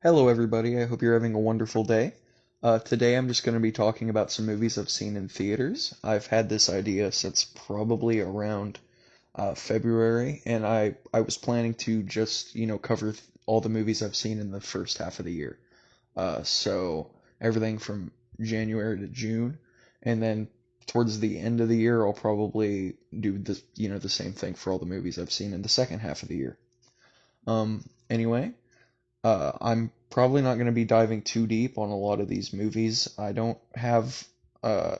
Hello, everybody. I hope you're having a wonderful day. Today, I'm just going to be talking about some movies I've seen in theaters. I've had this idea since probably around February, and I was planning to just, cover all the movies I've seen in the first half of the year. So everything from January to June, and then towards the end of the year, I'll probably do the same thing for all the movies I've seen in the second half of the year. Anyway. I'm probably not going to be diving too deep on a lot of these movies. I don't have, uh,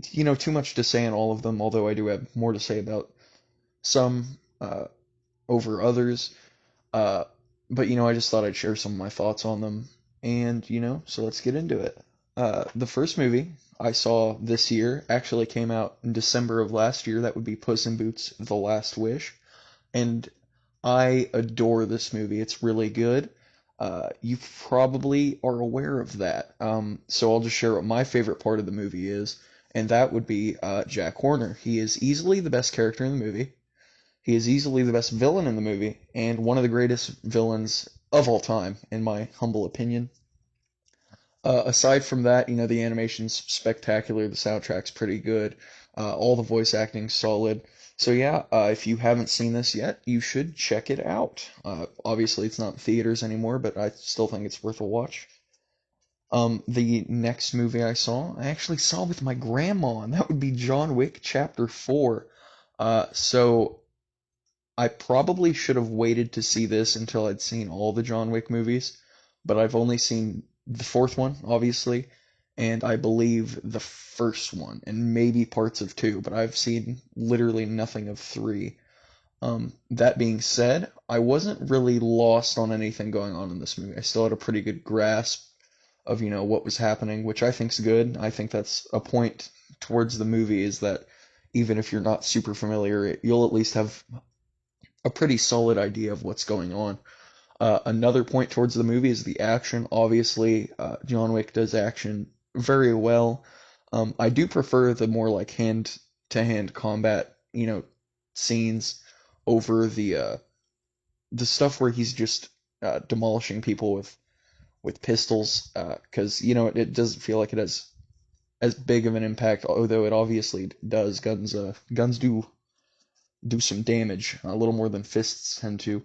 too much to say on all of them, although I do have more to say about some over others. Uh, but, I just thought I'd share some of my thoughts on them. And, so let's get into it. The first movie I saw this year actually came out in December of last year. That would be Puss in Boots: The Last Wish. And I adore this movie. It's really good. You probably are aware of that. So I'll just share what my favorite part of the movie is, and that would be Jack Horner. He is easily the best character in the movie. He is easily the best villain in the movie, and one of the greatest villains of all time, in my humble opinion. Aside from that, the animation's spectacular, the soundtrack's pretty good, all the voice acting's solid. So yeah, if you haven't seen this yet, you should check it out. Obviously, it's not in theaters anymore, but I still think it's worth a watch. The next movie I actually saw with my grandma, and that would be John Wick Chapter 4. So I probably should have waited to see this until I'd seen all the John Wick movies, but I've only seen the fourth one, obviously, and I believe the first one, and maybe parts of two, but I've seen literally nothing of three. That being said, I wasn't really lost on anything going on in this movie. I still had a pretty good grasp of, what was happening, which I think's good. I think that's a point towards the movie is that even if you're not super familiar, you'll at least have a pretty solid idea of what's going on. Another point towards the movie is the action. Obviously, John Wick does action very well. I do prefer the more like hand-to-hand combat, scenes over the stuff where he's just demolishing people with pistols, because it doesn't feel like it has as big of an impact, although it obviously does. Guns do some damage, a little more than fists tend to.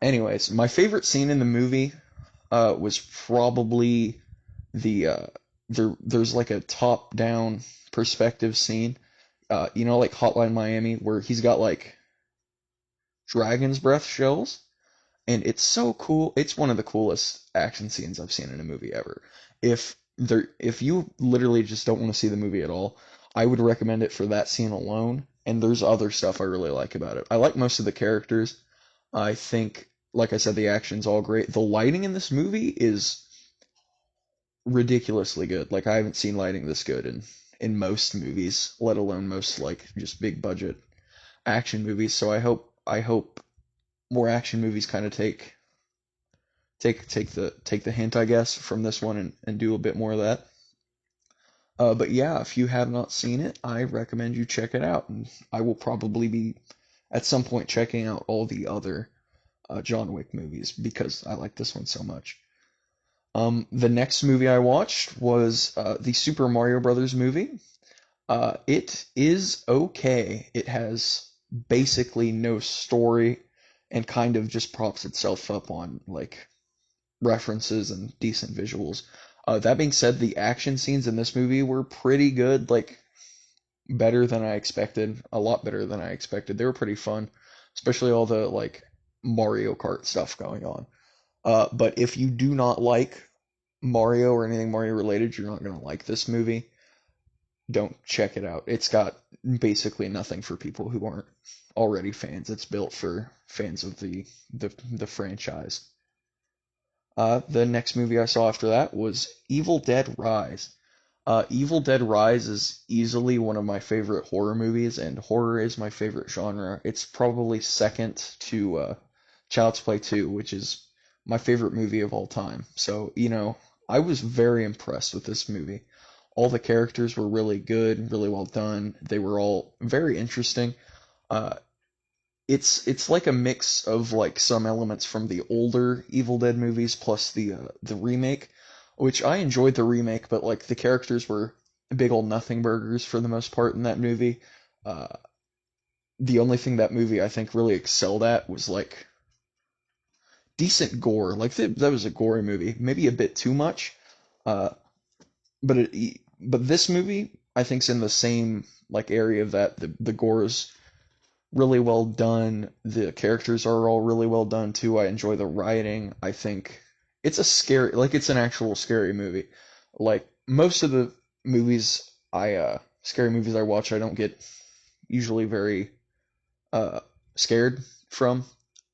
Anyways, my favorite scene in the movie was probably the there's like a top-down perspective scene, like Hotline Miami, where he's got like dragon's breath shells, and it's so cool. It's one of the coolest action scenes I've seen in a movie ever. If you literally just don't want to see the movie at all, I would recommend it for that scene alone. And there's other stuff I really like about it. I like most of the characters. I think, like I said, the action's all great. The lighting in this movie is ridiculously good. Like I haven't seen lighting this good in most movies, let alone most like just big budget action movies. So I hope more action movies kind of take the hint, I guess, from this one and do a bit more of that. But yeah, if you have not seen it, I recommend you check it out. And I will probably be at some point checking out all the other John Wick movies because I like this one so much. The next movie I watched was the Super Mario Brothers movie. It is okay. It has basically no story and kind of just props itself up on like references and decent visuals. That being said, the action scenes in this movie were pretty good, like better than I expected, a lot better than I expected. They were pretty fun, especially all the like Mario Kart stuff going on. But if you do not like Mario or anything Mario related, you're not gonna like this movie. Don't check it out. It's got basically nothing for people who aren't already fans. It's built for fans of the franchise. The next movie I saw after that was Evil Dead Rise. Evil Dead Rise is easily one of my favorite horror movies, and horror is my favorite genre. It's probably second to Child's Play 2, which is my favorite movie of all time. So, I was very impressed with this movie. All the characters were really good, really well done. They were all very interesting. Uh, it's like a mix of like some elements from the older Evil Dead movies plus the remake, which I enjoyed the remake, but like the characters were big old nothing burgers for the most part in that movie. Uh, the only thing that movie I think really excelled at was like decent gore. Like that was a gory movie, maybe a bit too much. Uh, but this movie I think's in the same like area of that. The gore is really well done. The characters are all really well done too. I enjoy the writing. I think it's a scary, like it's an actual scary movie. Like most of the movies scary movies I watch, I don't get usually very uh scared from.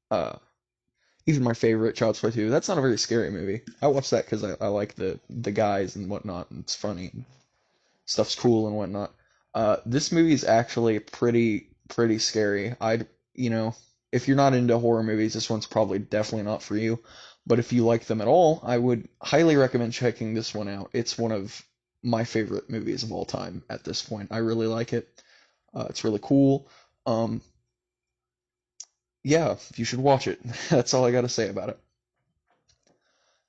Uh Even my favorite, Child's Play 2, that's not a very scary movie. I watch that because I like the guys and whatnot, and it's funny, and stuff's cool and whatnot. This movie is actually pretty scary. You know, if you're not into horror movies, this one's probably definitely not for you. But if you like them at all, I would highly recommend checking this one out. It's one of my favorite movies of all time at this point. I really like it. It's really cool. Um, yeah, you should watch it. That's all I got to say about it.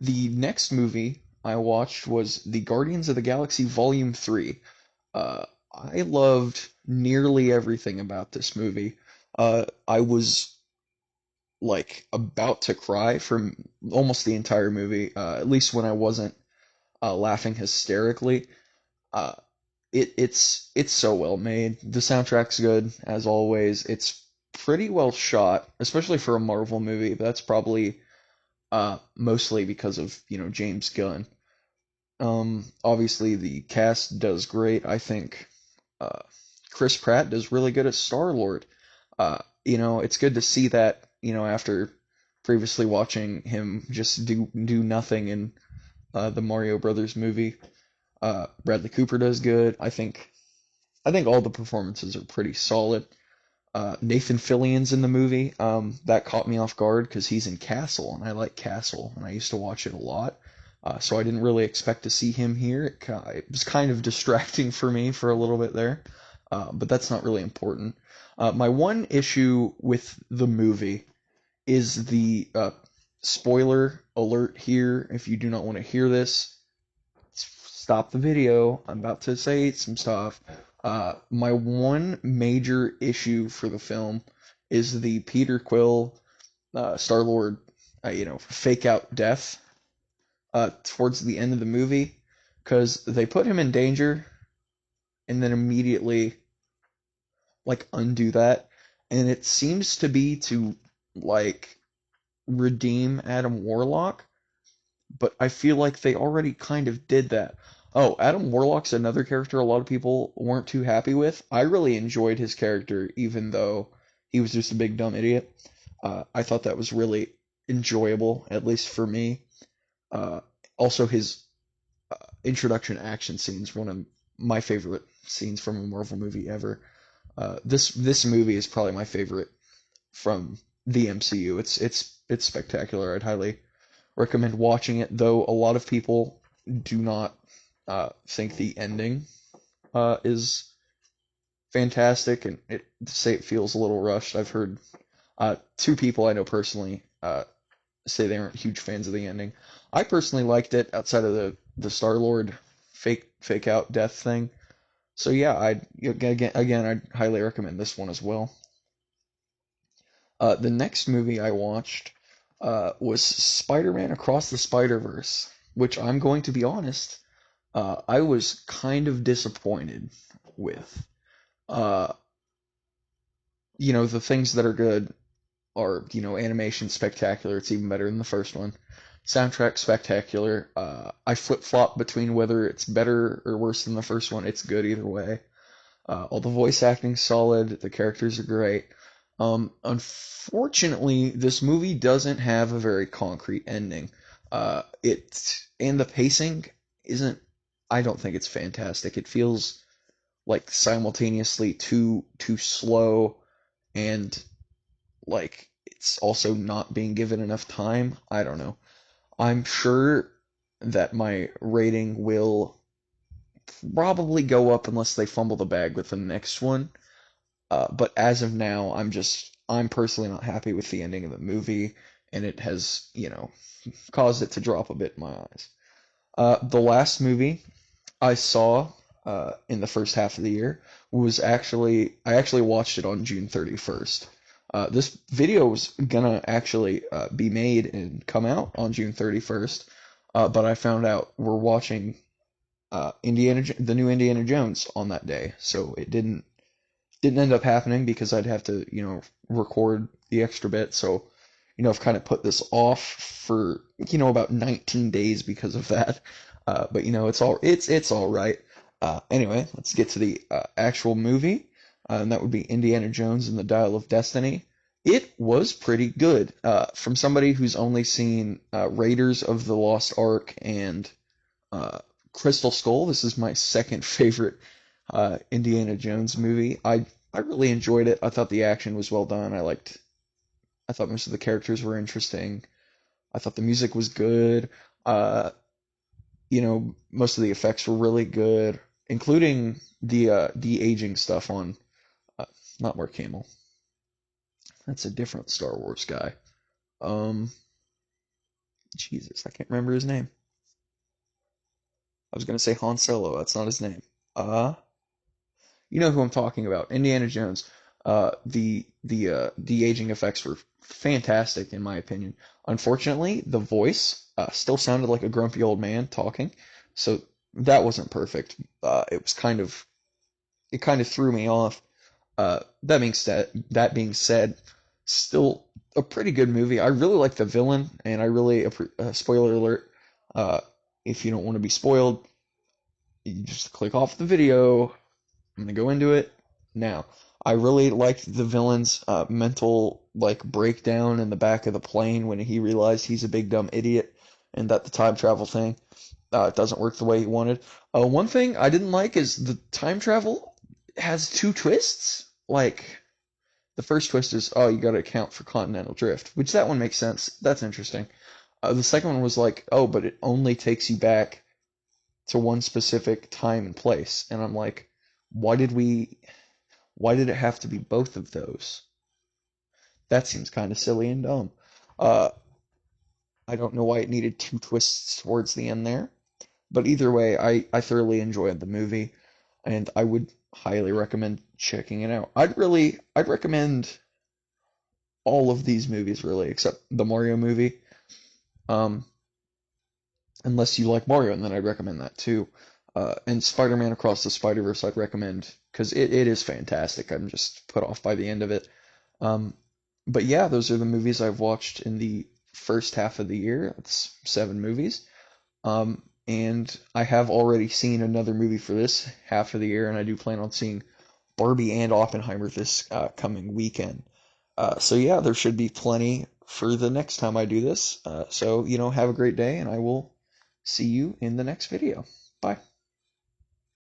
The next movie I watched was The Guardians of the Galaxy Volume 3. I loved nearly everything about this movie. I was like about to cry from almost the entire movie, at least when I wasn't laughing hysterically. Uh, it's so well made. The soundtrack's good as always. It's pretty well shot, especially for a Marvel movie. That's probably mostly because of, James Gunn. Obviously the cast does great. I think uh, Chris Pratt does really good as Star-Lord. It's good to see that, after previously watching him just do nothing in the Mario Brothers movie. Bradley Cooper does good. I think all the performances are pretty solid. Nathan Fillion's in the movie. That caught me off guard because he's in Castle, and I like Castle, and I used to watch it a lot. So I didn't really expect to see him here. It was kind of distracting for me for a little bit there, but that's not really important. My one issue with the movie is the spoiler alert here. If you do not want to hear this, stop the video. I'm about to say some stuff. My one major issue for the film is the Peter Quill, Star-Lord, fake out death towards the end of the movie, because they put him in danger and then immediately like undo that, and it seems to be to like redeem Adam Warlock, but I feel like they already kind of did that. Oh, Adam Warlock's another character a lot of people weren't too happy with. I really enjoyed his character, even though he was just a big dumb idiot. I thought that was really enjoyable, at least for me. Uh, Also, his introduction action scenes, one of my favorite scenes from a Marvel movie ever. This movie is probably my favorite from the MCU. It's spectacular. I'd highly recommend watching it, though a lot of people do not think the ending is fantastic, and say it feels a little rushed. I've heard two people I know personally say they aren't huge fans of the ending. I personally liked it outside of the Star Lord fake out death thing. So yeah, again I'd highly recommend this one as well. The next movie I watched was Spider-Man Across the Spider-Verse, which I'm going to be honest, I was kind of disappointed with. Uh, the things that are good are, animation spectacular. It's even better than the first one. Soundtrack spectacular. I flip-flop between whether it's better or worse than the first one. It's good either way. All the voice acting's solid. The characters are great. Unfortunately, this movie doesn't have a very concrete ending. And the pacing isn't. I don't think it's fantastic. It feels like simultaneously too slow, and like it's also not being given enough time. I don't know. I'm sure that my rating will probably go up unless they fumble the bag with the next one. But as of now, I'm personally not happy with the ending of the movie, and it has, caused it to drop a bit in my eyes. The last movie I saw in the first half of the year was I actually watched it on June 31st. This video was gonna actually be made and come out on June 31st, but I found out we're watching the new Indiana Jones on that day, so it didn't end up happening because I'd have to, record the extra bit. So, I've kind of put this off for, about 19 days because of that. But it's all right. Anyway, let's get to the actual movie, and that would be Indiana Jones and the Dial of Destiny. It was pretty good. From somebody who's only seen Raiders of the Lost Ark and uh, Crystal Skull, this is my second favorite Indiana Jones movie. I really enjoyed it. I thought the action was well done. I thought most of the characters were interesting. I thought the music was good. Uh, Most of the effects were really good, including the de-aging stuff on uh, not Mark Hamill. That's a different Star Wars guy. Um, Jesus, I can't remember his name. I was gonna say Han Solo. That's not his name. Uh, You know who I'm talking about. Indiana Jones. The de-aging effects were fantastic in my opinion. Unfortunately, the voice still sounded like a grumpy old man talking, so that wasn't perfect. It kind of threw me off. That being said, still a pretty good movie. I really like the villain, and I really spoiler alert. Uh, if you don't want to be spoiled, you just click off the video. I'm gonna go into it now. I really liked the villain's mental like breakdown in the back of the plane when he realized he's a big dumb idiot and that the time travel thing doesn't work the way he wanted. One thing I didn't like is the time travel has two twists. Like the first twist is, oh, you got to account for continental drift, which that one makes sense. That's interesting. The second one was like, oh, but it only takes you back to one specific time and place, and I'm like, why did we? Why did it have to be both of those? That seems kind of silly and dumb. Uh, I don't know why it needed two twists towards the end there, but either way, I thoroughly enjoyed the movie, and I would highly recommend checking it out. I'd recommend all of these movies really, except the Mario movie. Um, unless you like Mario, and then I'd recommend that too. And Spider-Man Across the Spider-Verse, I'd recommend because it is fantastic. I'm just put off by the end of it. Um, but yeah, those are the movies I've watched in the first half of the year. That's 7 movies. And I have already seen another movie for this half of the year, and I do plan on seeing Barbie and Oppenheimer this coming weekend. So yeah, there should be plenty for the next time I do this. So, have a great day, and I will see you in the next video. Bye.